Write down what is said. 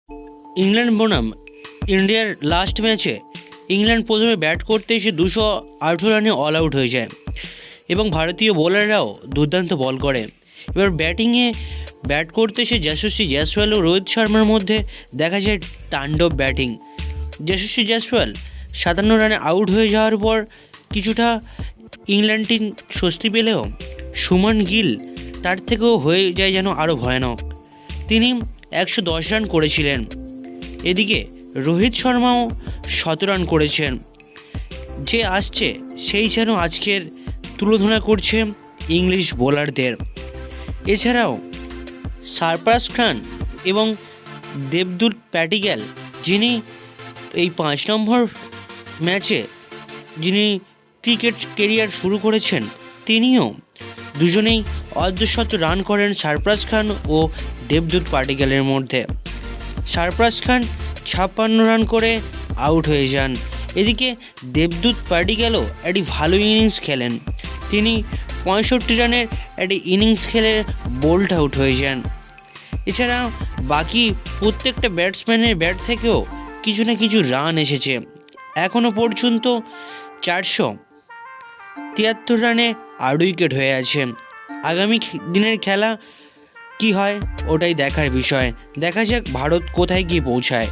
England বনাম ইন্ডিয়ার last ম্যাচে ইংল্যান্ড প্রথমে ব্যাট করতে এসে 218 রানে অল আউট হয়ে যায় এবং ভারতীয় বোলাররাও দুর্দান্ত বল করে। এবার ব্যাট করতে এসে যশস্বী জয়সওয়াল ও রোহিত শর্মার মধ্যে দেখা যায় তাণ্ডব ব্যাটিং। যশস্বী জয়সওয়াল 57 রানে আউট হয়ে যাওয়ার পর কিছুটা ইংল্যান্ড টিম স্বস্তি পেলেও সুমন গিল তার থেকেও হয়ে যায় যেন আরও ভয়ানক। তিনি 110 রান করেছিলেন। এদিকে রোহিত শর্মাও 17 রান করেছেন। যে আসছে সেই যেন আজকের তুলোধনা করছে ইংলিশ বোলারদের। এছাড়াও সারফরাজ খান এবং দেবদূত প্যাটিক্যাল, যিনি এই 5 নম্বর ম্যাচে যিনি ক্রিকেট কেরিয়ার শুরু করেছেন, তিনিও দুজনেই অর্ধশত রান করেন সারফরাজ খান ও দেবদূত প্যাটিক্যালের মধ্যে। সারফরাজ খান 56 রান করে আউট হয়ে যান। এদিকে দেবদূত প্যাটিক্যালও একটি ভালো ইনিংস খেলেন। তিনি 65 রানের একটি ইনিংস খেলে বোল্ড আউট হয়ে যান। এছাড়া বাকি প্রত্যেকটা ব্যাটসম্যানের ব্যাট থেকেও কিছু না কিছু রান এসেছে। এখনও পর্যন্ত 473 রানে 8 উইকেট হয়ে আছে। আগামী দিনের খেলা কি হয় ওটাই দেখার বিষয়। দেখা যাক ভারত কোথায় গিয়ে পৌঁছায়।